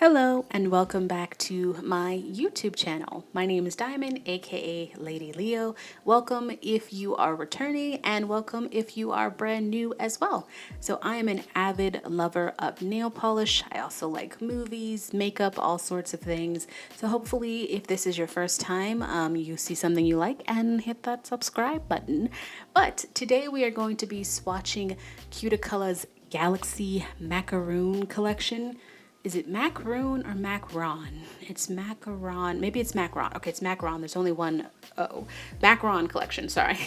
Hello and welcome back to my YouTube channel. My name is Diamond, aka Lady Leo. Welcome if you are returning and welcome if you are brand new as well. So I am an avid lover of nail polish. I also like movies, makeup, all sorts of things. So hopefully if this is your first time, you see something you like and hit that subscribe button. But today we are going to be swatching Cuticula's Galaxy Macaroon collection. Is it Macaroon or Macaron? It's Macaron. Maybe it's Macaron. Okay, it's Macaron. There's only one O. Macaron collection, sorry.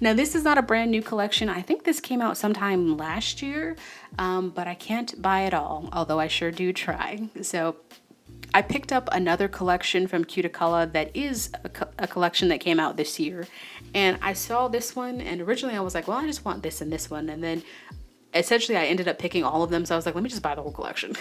Now, this is not a brand new collection. I think this came out sometime last year, but I can't buy it all, although I sure do try. So I picked up another collection from Cuticula that is a collection that came out this year. And I saw this one, and originally I was like, well, I just want this and this one. And then essentially I ended up picking all of them, so I was like, let me just buy the whole collection.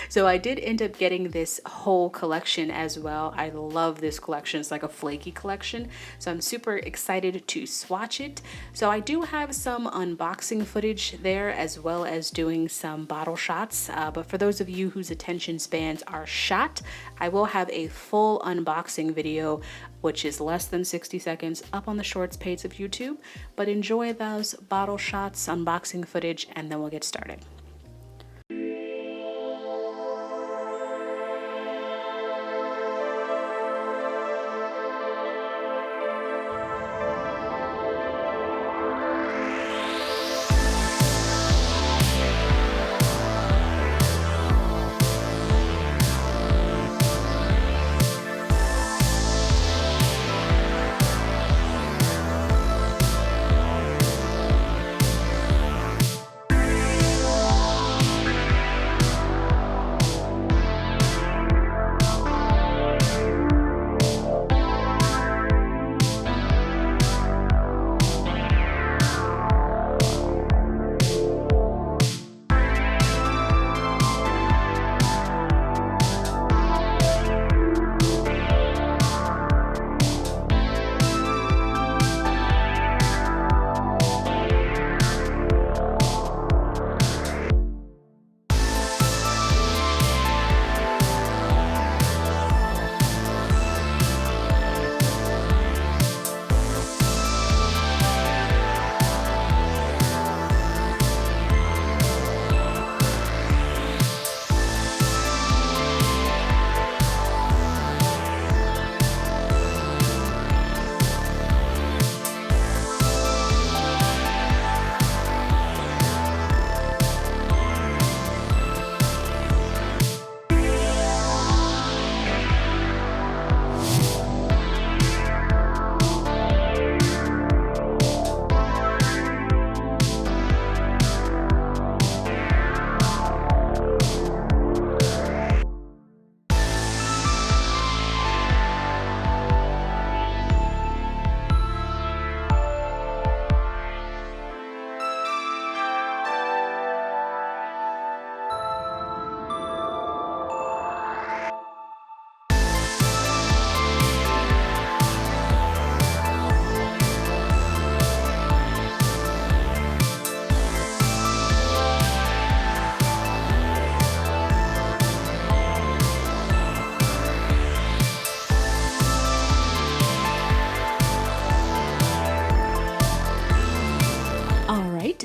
So I did end up getting this whole collection as well. I love this collection. It's like a flaky collection, so I'm super excited to swatch it. So I do have some unboxing footage there as well as doing some bottle shots, but for those of you whose attention spans are shot, I will have a full unboxing video which is less than 60 seconds up on the shorts page of YouTube, but enjoy those bottle shots, unboxing footage, and then we'll get started.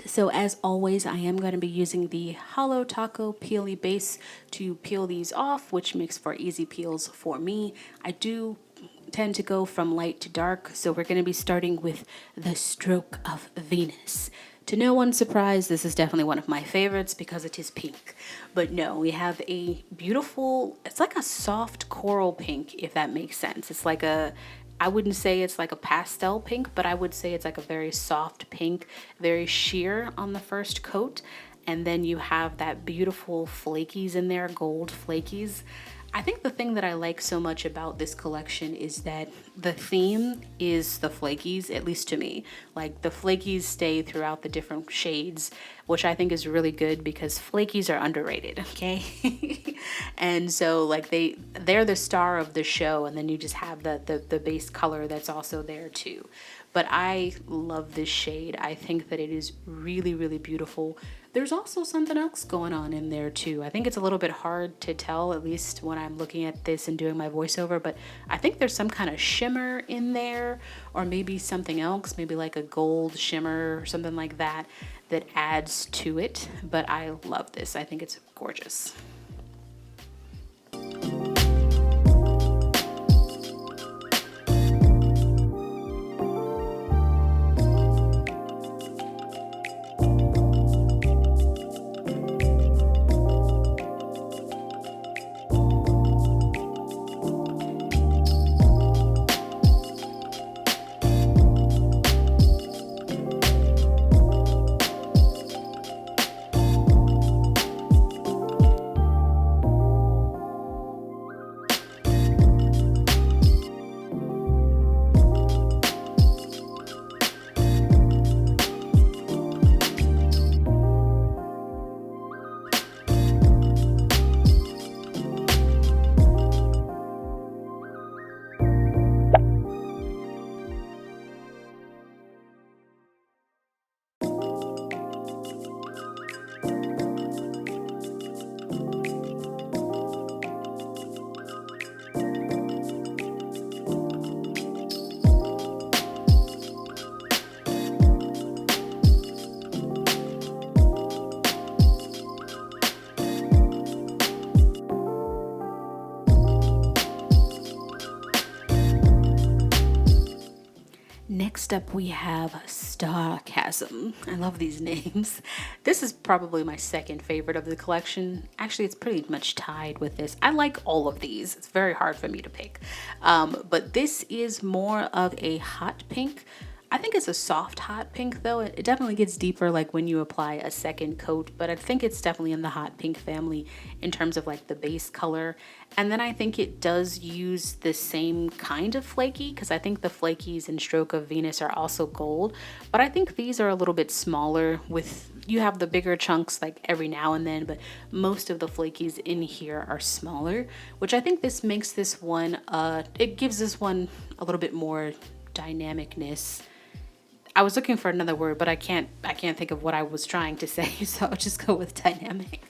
So as always, I am going to be using the Holo Taco Peely base to peel these off, which makes for easy peels for me. I do tend to go from light to dark, so we're going to be starting with the Stroke of Venus. To no one's surprise, this is definitely one of my favorites because it is pink. But no, we have a beautiful, it's like a soft coral pink, if that makes sense. It's like I wouldn't say it's like a pastel pink, but I would say it's like a very soft pink, very sheer on the first coat. And then you have that beautiful flakies in there, gold flakies. I think the thing that I like so much about this collection is that the theme is the flakies, at least to me. Like the flakies stay throughout the different shades, which I think is really good because flakies are underrated, okay? And so like they're the star of the show, and then you just have the base color that's also there too. but I love this shade. I think that it is really, really beautiful. There's also something else going on in there too. I think it's a little bit hard to tell, at least when I'm looking at this and doing my voiceover, but I think there's some kind of shimmer in there, or maybe something else, maybe like a gold shimmer or something like that, that adds to it. But I love this. I think it's gorgeous. Next up, we have Star-casm. I love these names. This is probably my second favorite of the collection. Actually, it's pretty much tied with this. I like all of these. It's very hard for me to pick. But this is more of a hot pink. I think it's a soft hot pink though. It definitely gets deeper like when you apply a second coat, but I think it's definitely in the hot pink family in terms of like the base color. And then I think it does use the same kind of flaky, because I think the flakies in Stroke of Venus are also gold, but I think these are a little bit smaller. With you have the bigger chunks like every now and then, but most of the flakies in here are smaller, which I think this makes this one, it gives this one a little bit more dynamicness. I was looking for another word, but I can't think of what I was trying to say, so I'll just go with dynamic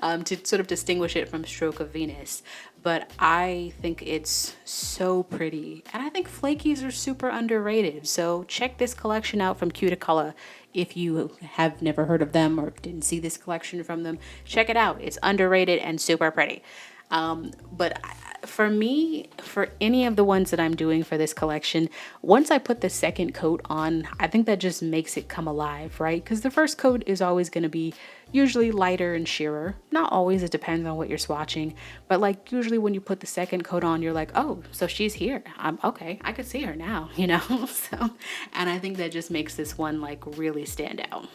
to sort of distinguish it from Stroke of Venus. But I think it's so pretty, and I think flakies are super underrated. So check this collection out from Cuticula. If you have never heard of them or didn't see this collection from them, check it out. It's underrated and super pretty. But for me, for any of the ones that I'm doing for this collection, once I put the second coat on, I think that just makes it come alive, right? Because the first coat is always going to be usually lighter and sheerer. Not always, it depends on what you're swatching. But like usually when you put the second coat on, you're like, oh, so she's here. I'm okay. I could see her now, you know? So, and I think that just makes this one like really stand out.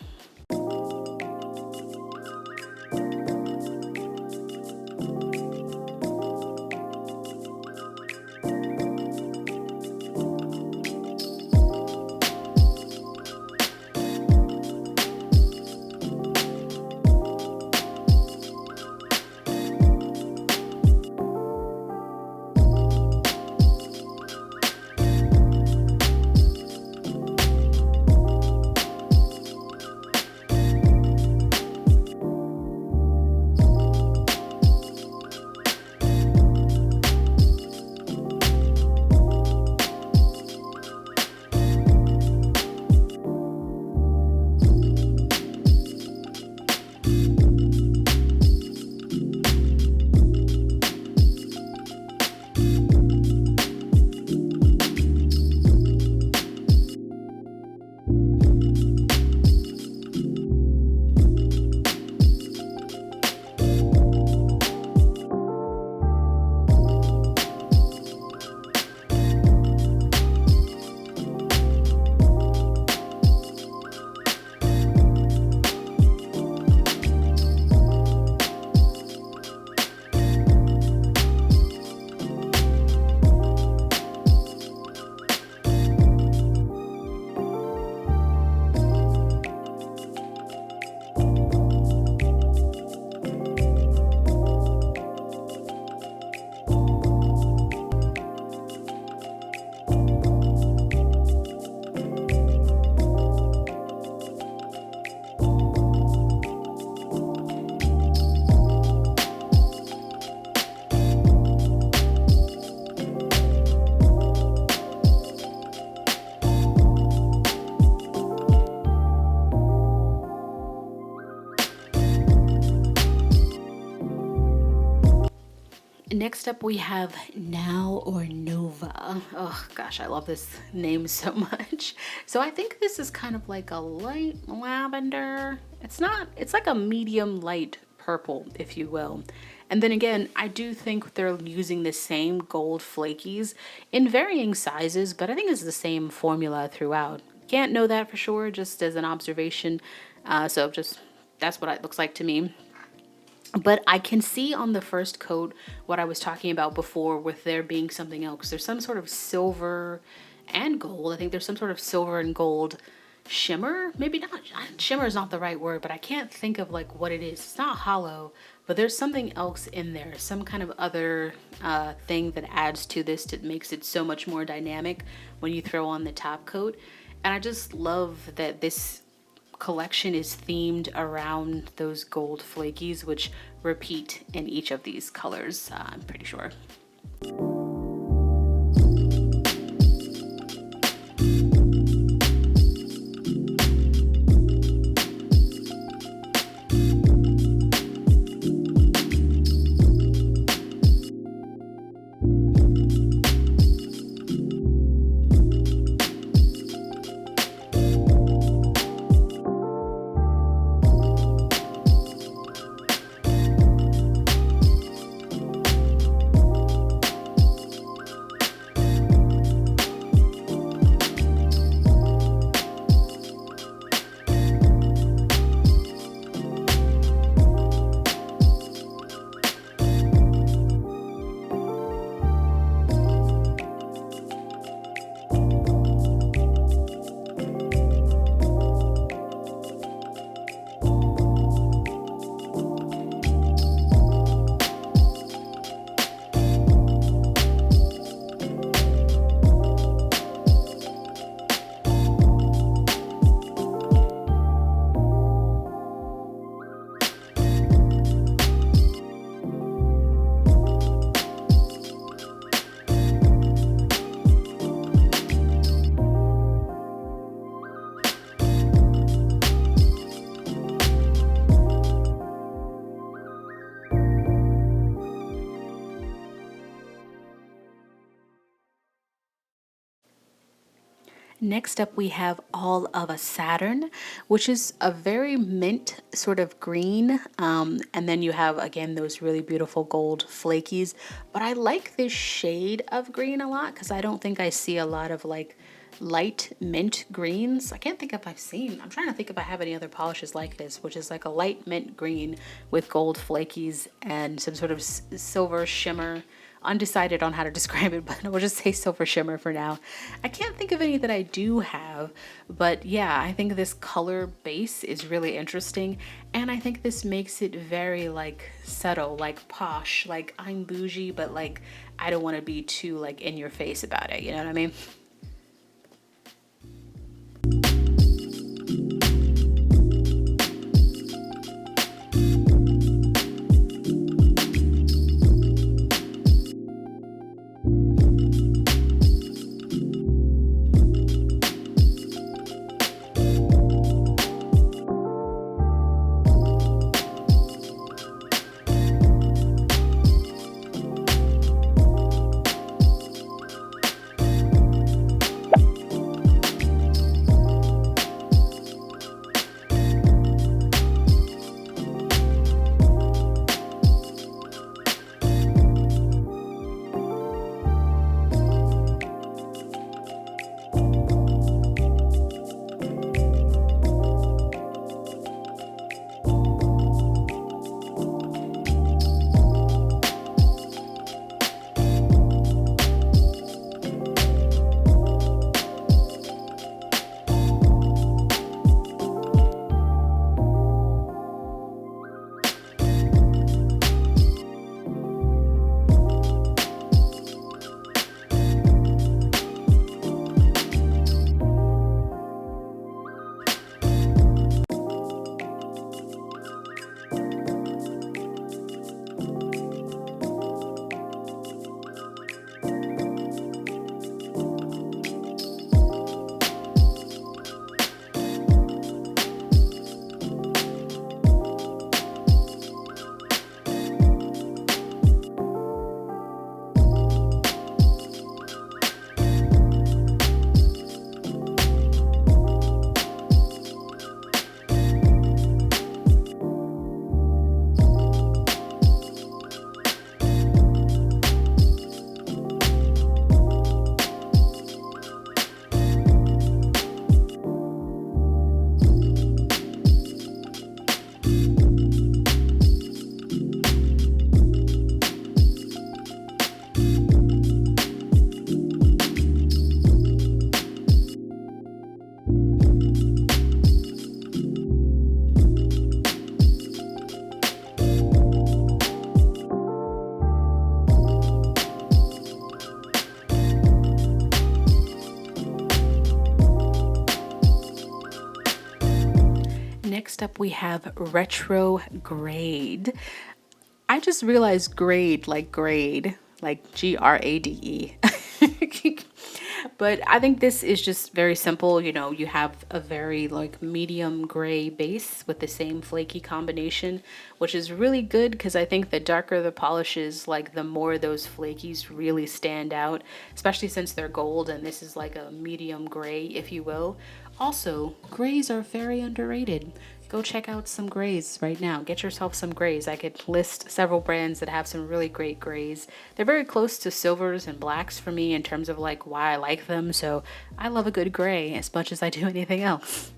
Next up, we have Now or Nova. Oh gosh, I love this name so much. So I think this is kind of like a light lavender. It's not, it's like a medium light purple, if you will. And then again, I do think they're using the same gold flakies in varying sizes, but I think it's the same formula throughout. Can't know that for sure, just as an observation. So just that's what it looks like to me. But I can see on the first coat what I was talking about before with there being something else. There's some sort of silver and gold. I think there's some sort of silver and gold shimmer. Maybe not. Shimmer is not the right word, but I can't think of like what it is. It's not hollow, but there's something else in there. Some kind of other thing that adds to this that makes it so much more dynamic when you throw on the top coat. And I just love that this collection is themed around those gold flakies, which repeat in each of these colors, I'm pretty sure. Next up, we have All of a Saturn, which is a very mint sort of green. And then you have, again, those really beautiful gold flakies. But I like this shade of green a lot because I don't think I see a lot of like light mint greens. I can't think if I've seen, I'm trying to think if I have any other polishes like this, which is like a light mint green with gold flakies and some sort of silver shimmer. Undecided on how to describe it, but we'll just say silver shimmer for now. I can't think of any that I do have, but yeah, I think this color base is really interesting, and I think this makes it very like subtle, like posh, like I'm bougie, but like I don't want to be too like in your face about it, you know what I mean? Next up, we have retrograde. I just realized grade, like grade. But I think this is just very simple. You know, you have a very like medium gray base with the same flaky combination, which is really good because I think the darker the polish is, like the more those flakies really stand out, especially since they're gold and this is like a medium gray, if you will. Also, grays are very underrated. Go check out some grays right now. Get yourself some grays. I could list several brands that have some really great grays. They're very close to silvers and blacks for me in terms of like why I like them. So I love a good gray as much as I do anything else.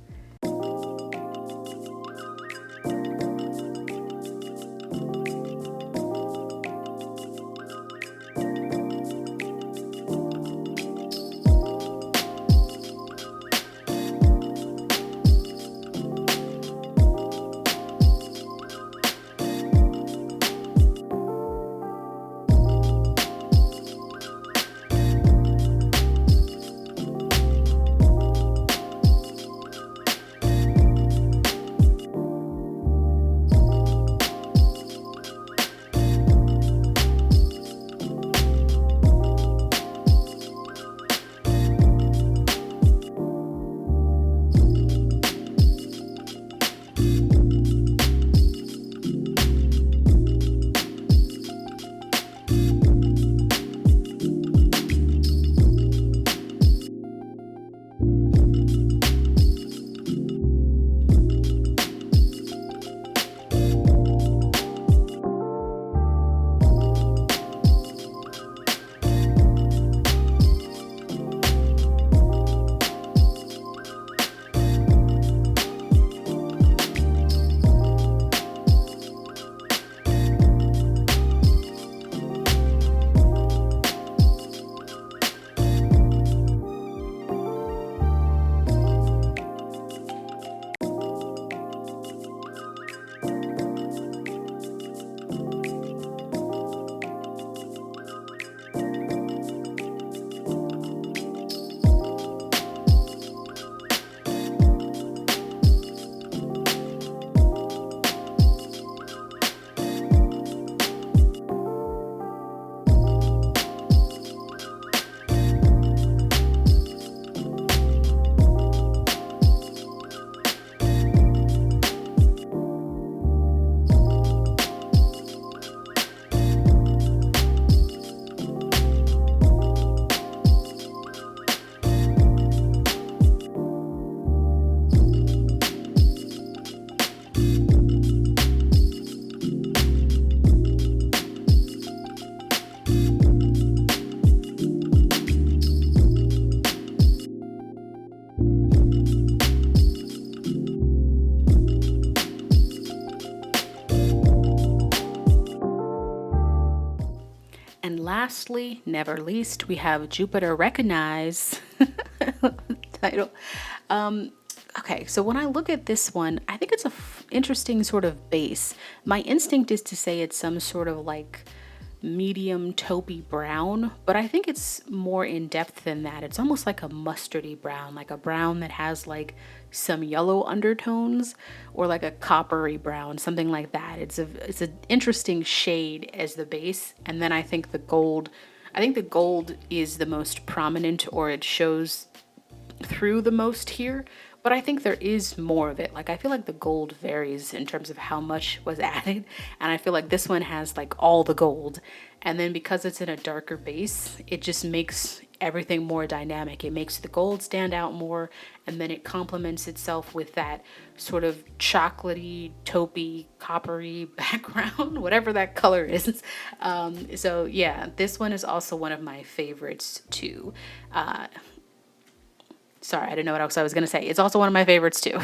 And lastly, never least, we have Jupiter Recognize title. Okay, so when I look at this one, I think it's a interesting sort of base. My instinct is to say it's some sort of like medium taupey brown, but I think it's more in depth than that. It's almost like a mustardy brown, like a brown that has like some yellow undertones, or like a coppery brown, something like that. It's an interesting shade as the base, and then I think the gold is the most prominent, or it shows through the most here, but I think there is more of it. Like I feel like the gold varies in terms of how much was added, and I feel like this one has like all the gold, and then because it's in a darker base, it just makes everything more dynamic. It makes the gold stand out more, and then it complements itself with that sort of chocolatey, taupey, coppery background, whatever that color is. So yeah, this one is also one of my favorites too. Sorry, I didn't know what else I was going to say. It's also one of my favorites too.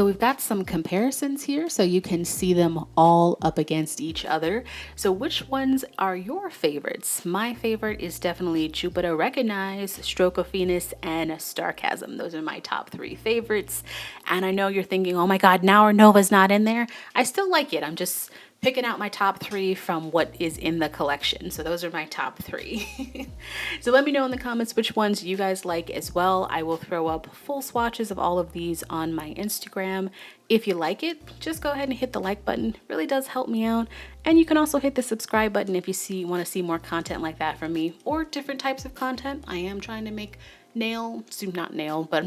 So we've got some comparisons here so you can see them all up against each other. So which ones are your favorites? My favorite is definitely Jupiter Recognize, Stroke of Venus, and Star-casm. Those are my top 3 favorites. And I know you're thinking, oh my God, now our Nova's not in there. I still like it. I'm just picking out my top 3 from what is in the collection. So those are my top 3. So let me know in the comments which ones you guys like as well. I will throw up full swatches of all of these on my Instagram. If you like it, just go ahead and hit the like button. It really does help me out. And you can also hit the subscribe button if you want to see more content like that from me or different types of content. I am trying to make I'm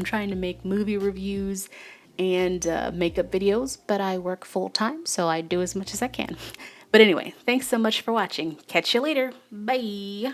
trying to make movie reviews and makeup videos, but I work full time, so I do as much as I can. But anyway, thanks so much for watching. Catch you later. Bye.